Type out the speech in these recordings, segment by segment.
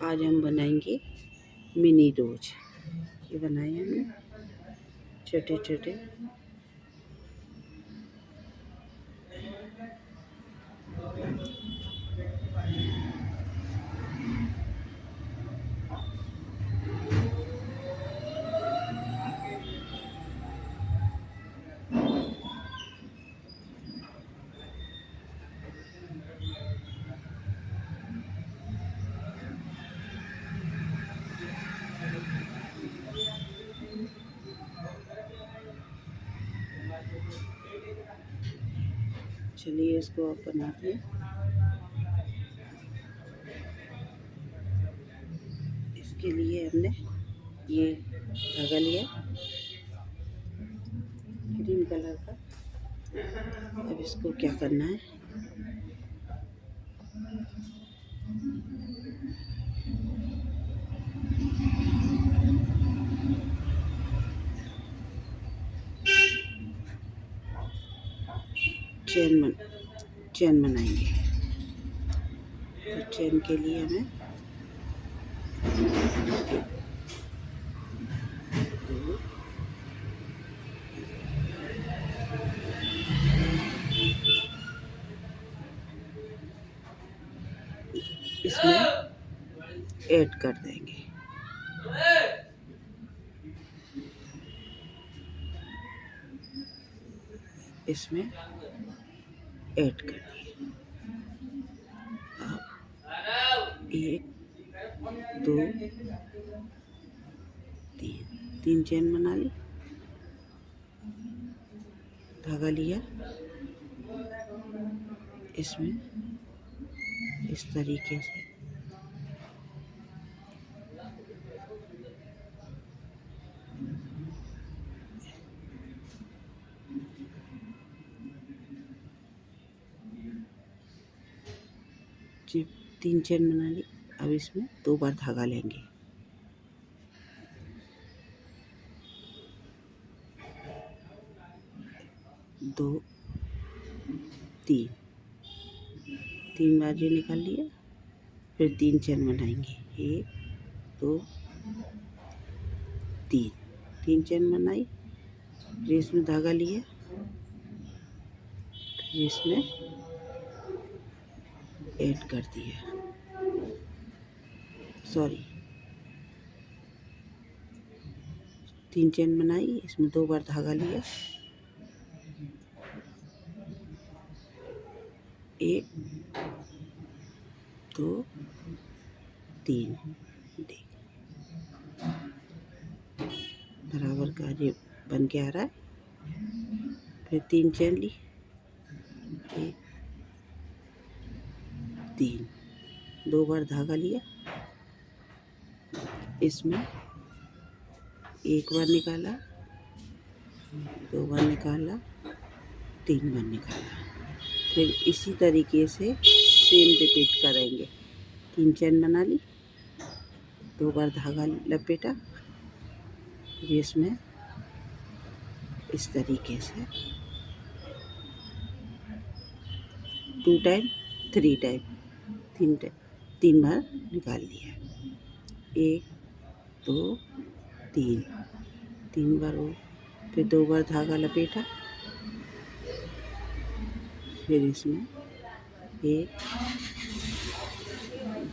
आज हम बनाएंगे मिनी रोज। ये बनाए हमने छोटे छोटे। चलिए इसको अब बनाते हैं। इसके लिए हमने ये धागा लिया ग्रीन कलर का। अब इसको क्या करना है, चैन बनाएंगे। तो चैन के लिए हमें दो इसमें ऐड कर देंगे। इसमें ऐड कर दिए। अब 1 2 3 चैन बना ली। धागा लिया, इसमें इस तरीके से जब 3 चैन बना ली। अब इसमें 2 बार धागा लेंगे। दो 3 बार ये निकाल लिया। फिर 3 चैन बनाएंगे। 1 2 3 चैन बनाई। फिर इसमें धागा लिया, फिर इसमें ऐड कर दिया। 3 चैन बनाई, इसमें 2 बार धागा लिया। 1 2 3 बराबर का ये बन के आ रहा है। फिर 3 चैन ली, 1 3 2 बार धागा लिया। इसमें 1 बार निकाला, 2 बार निकाला, 3 बार निकाला। फिर इसी तरीके से सेम रिपीट करेंगे। 3 चैन बना ली, 2 बार धागा लपेटा, फिर इसमें इस तरीके से 2 टाइम 3 टाइम 3 बार निकाल लिया। 1 2 3 बार हो। फिर 2 बार धागा लपेटा, फिर इसमें 1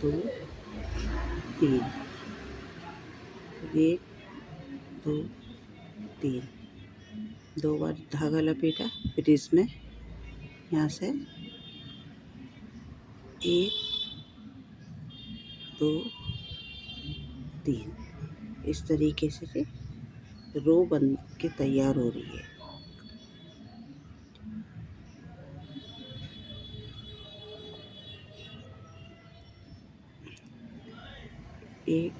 2 3 1 2 3 2 बार धागा लपेटा। फिर इसमें यहाँ से 1 2 3 इस तरीके से रो बन के तैयार हो रही है। एक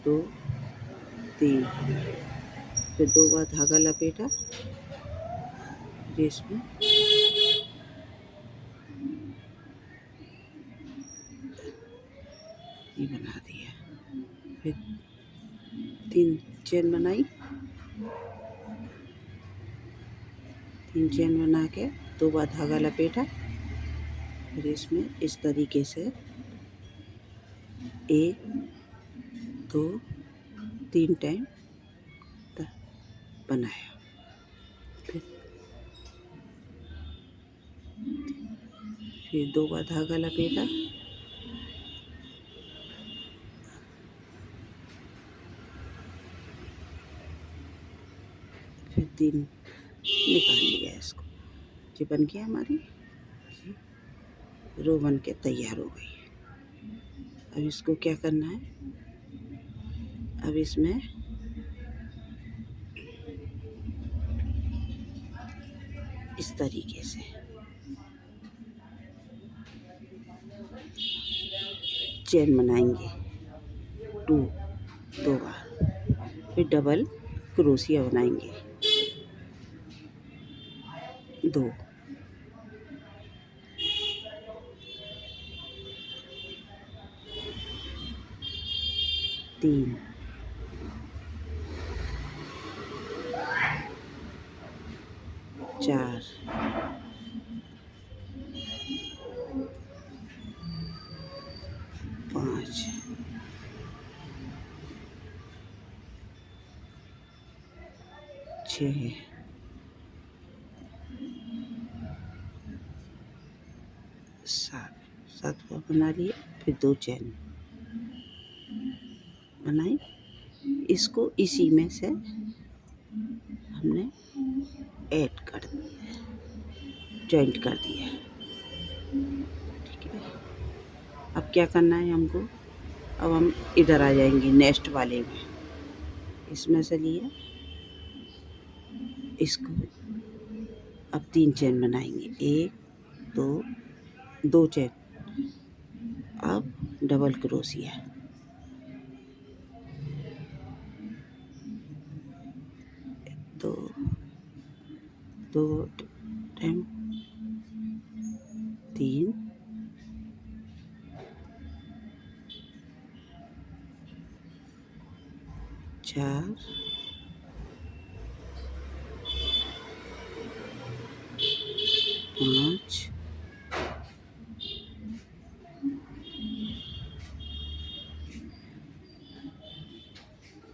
2 3 फिर 2 बार धागा लपेटा, फिर इसमें ये बना दिया। फिर 3 चैन बनाई, 3 चैन बना के 2 बार धागा लपेटा, फिर इसमें इस तरीके से 1 2 3 टाइम बनाया। फिर 2 बार धागा लपेटा, फिर 3 निकाल लिया इसको। ये बन गया हमारी रो बन के तैयार हो गई। अब इसको क्या करना है, अब इसमें इस तरीके से चेन बनाएंगे 2 बार, फिर डबल क्रोशिया बनाएंगे 2, 3, 4, 5, 6, 7 बार बना लिए। फिर 2 चेन बनाई, इसको इसी में से हमने ऐड कर दिया, जॉइंट कर दिया। ठीक है, अब क्या करना है हमको, अब हम इधर आ जाएंगे नेक्स्ट वाले में। इसमें से लिया, इसको अब 3 चेन बनाएंगे, 1 2 चेन। अब डबल क्रोशिया, 2 टाइम, 3, 4, 5,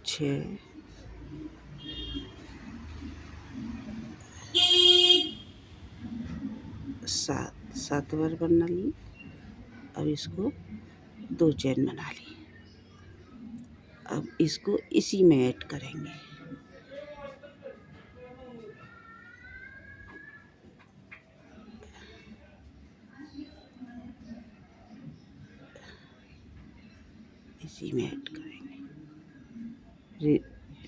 6, 7 बार बना ली। अब इसको 2 चेन बना ली। अब इसको इसी में ऐड करेंगे। इसी में ऐड करेंगे,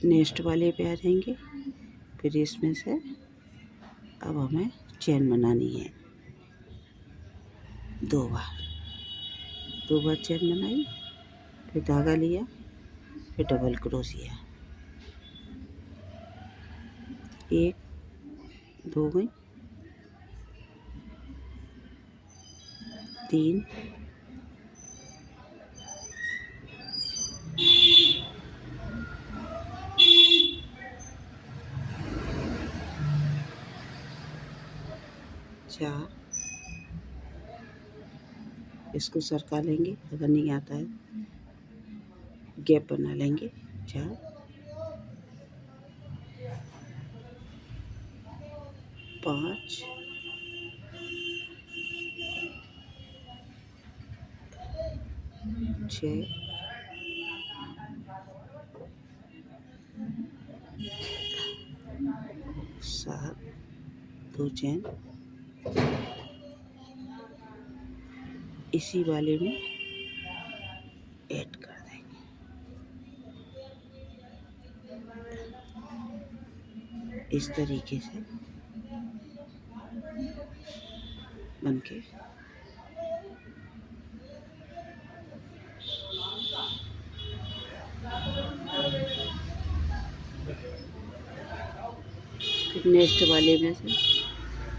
नेक्स्ट वाले पे आ जाएंगे। फिर इसमें से अब हमें चेन बनानी है 2 बार चेन बनाई, फिर धागा लिया, फिर डबल क्रोशिया, 1 2 गई, 3, 4, इसको सरका लेंगे, अगर नहीं आता है गैप बना लेंगे, 4, 5, 6, 7, 2 चेन इसी वाले में ऐड कर देंगे। इस तरीके से बनके फिर नेक्स्ट वाले में से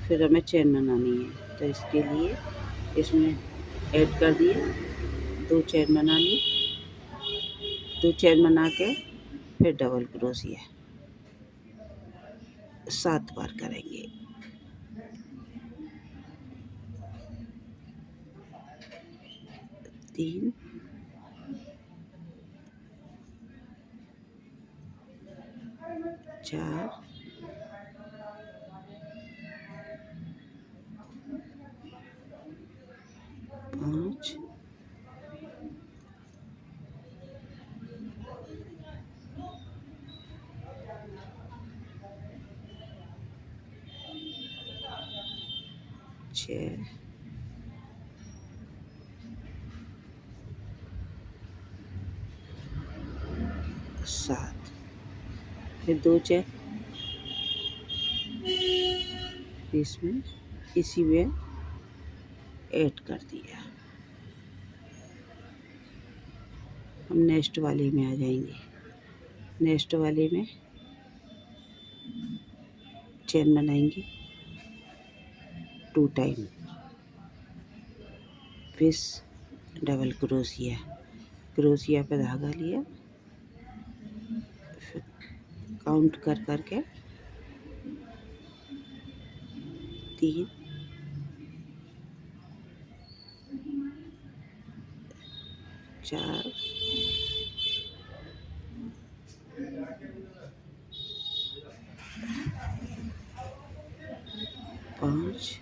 फिर हमें चेन बनानी है, तो इसके लिए इसमें ऐड कर दिए, 2 चेन बना ली, 2 चेन बना के फिर डबल क्रोशिया 7 बार करेंगे। 3, 4 5 6 7। फिर 2 चेन इसमें इसी में ऐड कर दिया। हम नेक्स्ट वाली में आ जाएंगे। नेक्स्ट वाली में चेन बनाएंगे 2 टाइम, फिर डबल क्रोशिया पे धागा लिया, फिर काउंट कर करके 3 4 5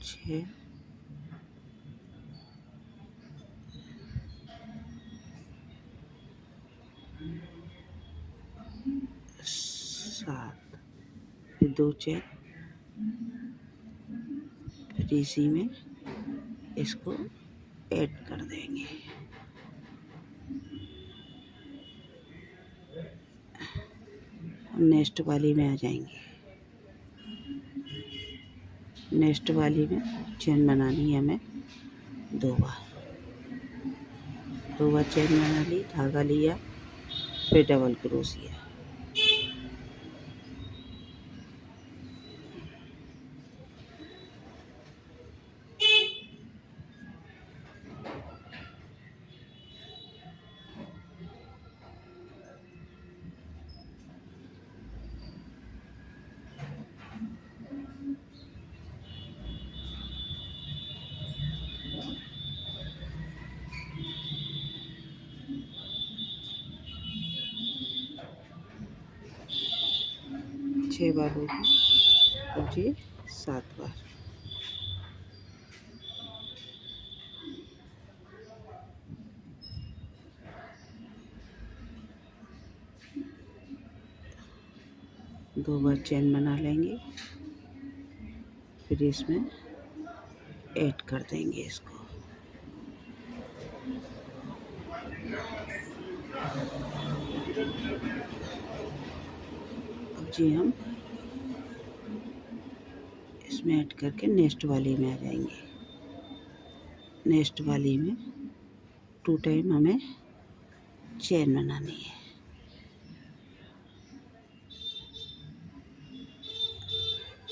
6 7। फिर 2 चेन, फिर इसी में इसको ऐड कर देंगे। हम नेक्स्ट वाली में आ जाएंगे। नेक्स्ट वाली में चेन बनानी है हमें 2 बार। 2 बार चेन बना ली, धागा लिया, फिर डबल क्रोशिया। छः बार होगी और ये 7 बार। दो बार चेन बना लेंगे, फिर इसमें ऐड कर देंगे इसको। अब जी हम इसमें ऐड करके नेक्स्ट वाली में आ जाएंगे। नेक्स्ट वाली में 2 टाइम हमें चेन बनानी है।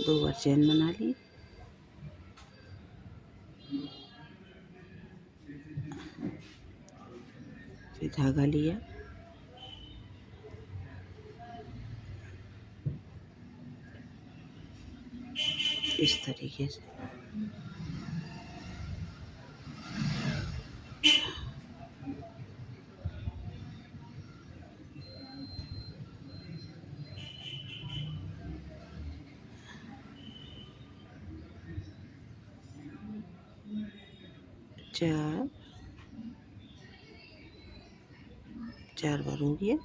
दो बार चेन बना ली, फिर धागा लिया, इस तरीके से चार बार हो गया।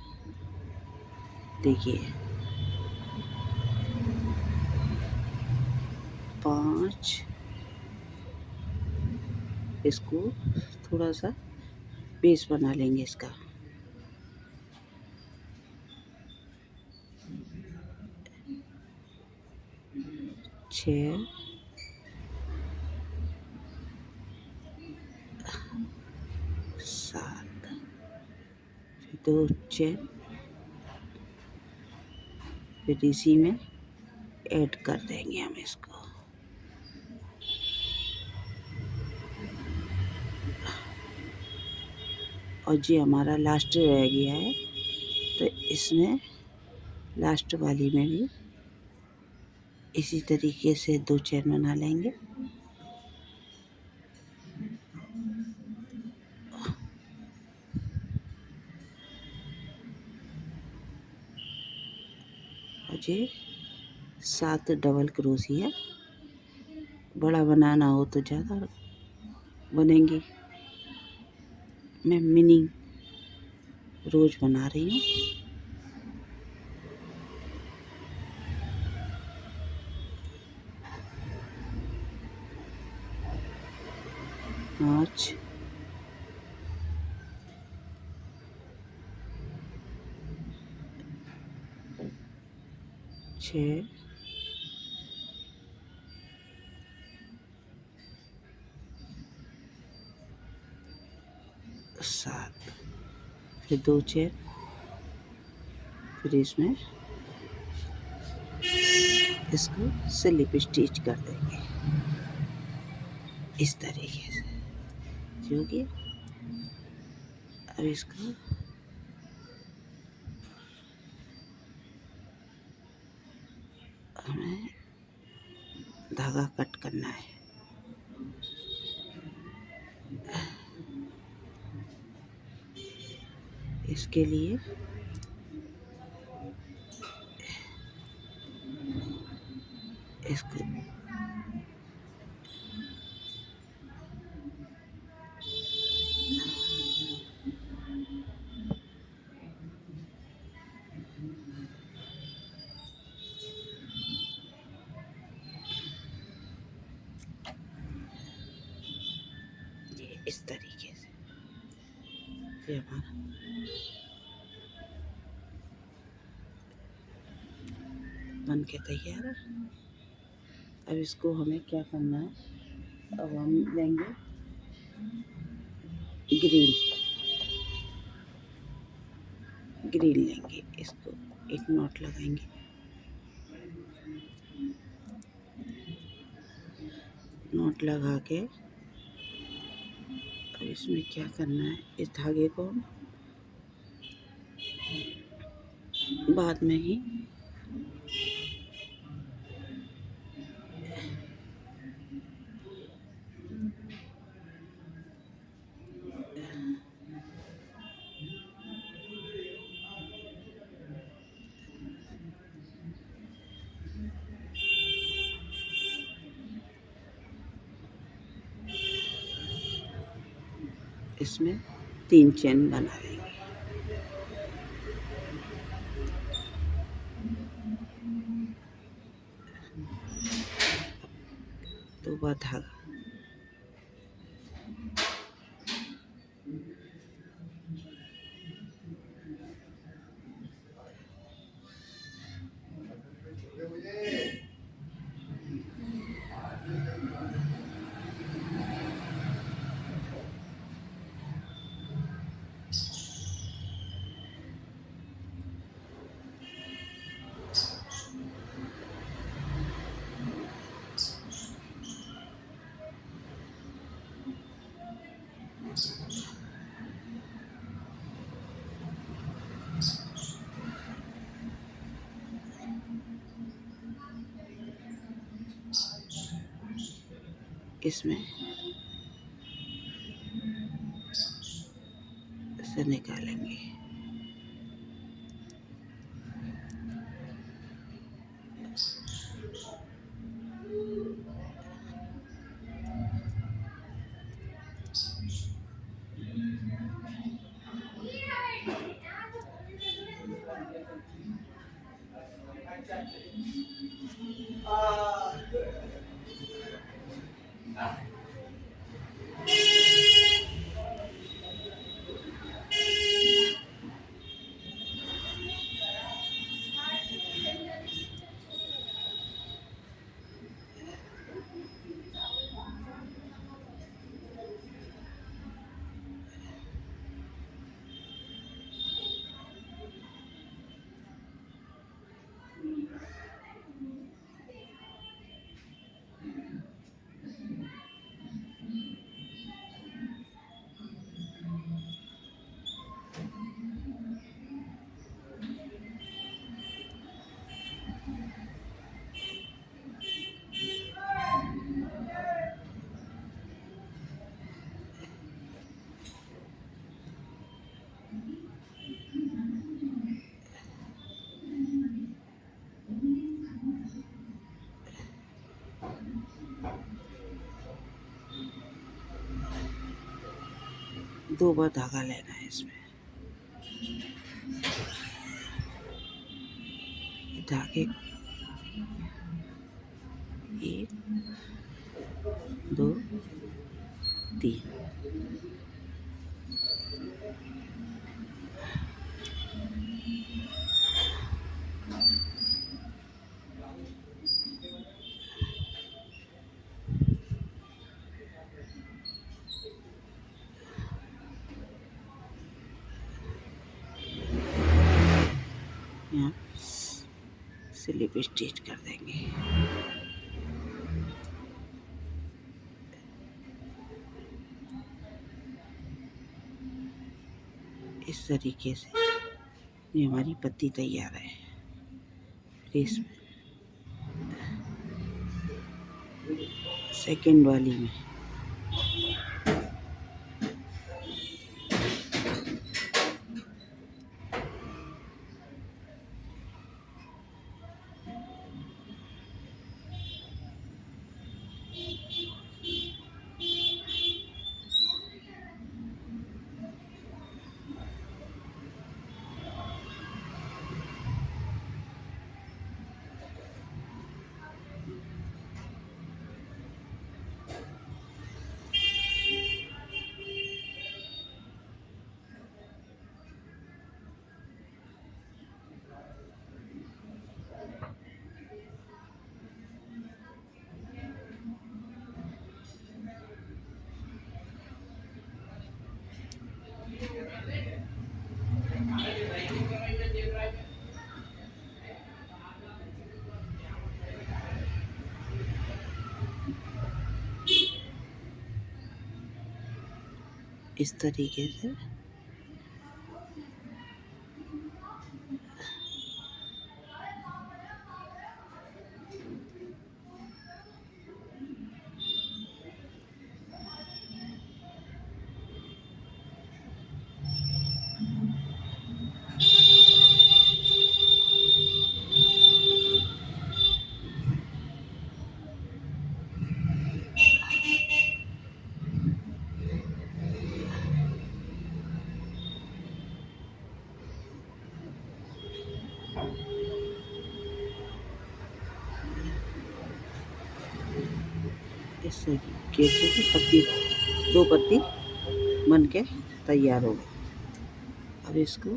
देखिए 5, इसको थोड़ा सा बेस बना लेंगे इसका। 6 7, फिर 2 चेन, फिर इसी में ऐड कर देंगे हम इसको। और जी हमारा लास्ट रह गया है, तो इसमें लास्ट वाली में भी इसी तरीके से 2 चेन बना लेंगे। और ये 7 डबल क्रोशिया, बड़ा बनाना हो तो ज़्यादा बनेंगी। मैं मिनी रोज बना रही हूँ। पाँच, 6, 7, फिर 2 चेन, फिर इसमें इसको स्लिप स्टिच कर देंगे इस तरीके से। जो कि अब इसको हमें धागा कट करना है। इसके लिए इसको ये इस तरीके से ये हमारा बन के तैयार है। अब इसको हमें क्या करना है, अब हम लेंगे ग्रीन लेंगे। इसको एक नॉट लगाएंगे, नॉट लगा के अब इसमें क्या करना है, इस धागे को बाद में ही इसमें 3 चेन बना लेंगे। दो बार धागा, इसमें से निकालेंगे। 2 बार धागा लेना है इसमें। ये धागे 1 2 3 यहाँ स्लिप स्टिच कर देंगे। इस तरीके से ये हमारी पत्ती तैयार है। फिर इसमें सेकंड वाली में इस तरीके से पत्ती 2 पत्ती बन के तैयार हो गई। अब इसको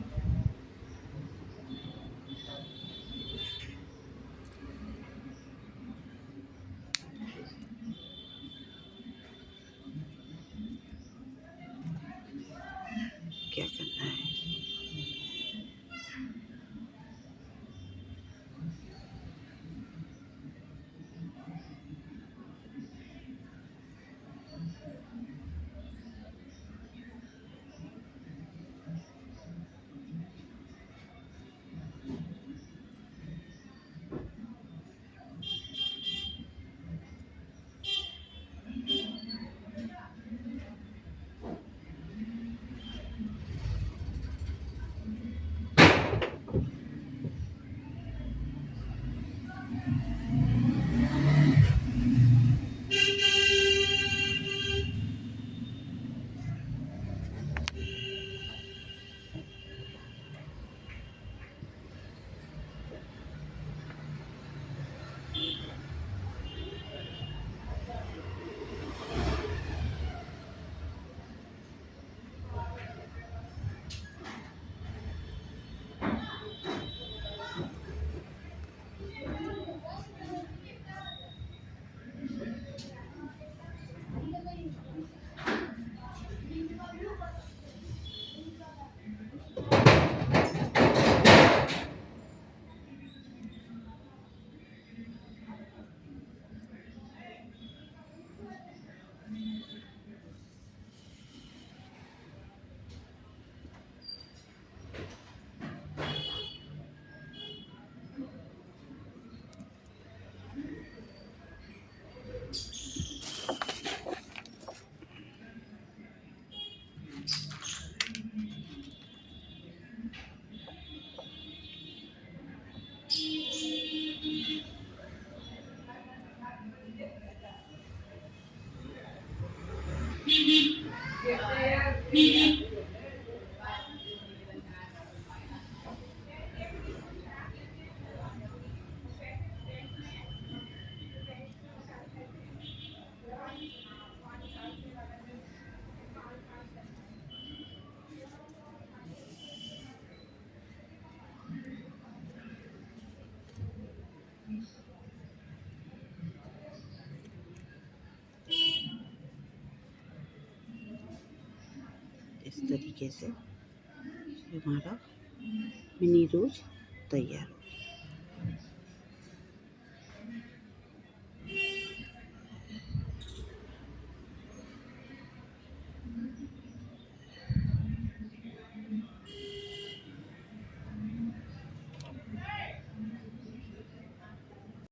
क्या करना है, इस तरीके से हमारा मिनी रोज तैयार हो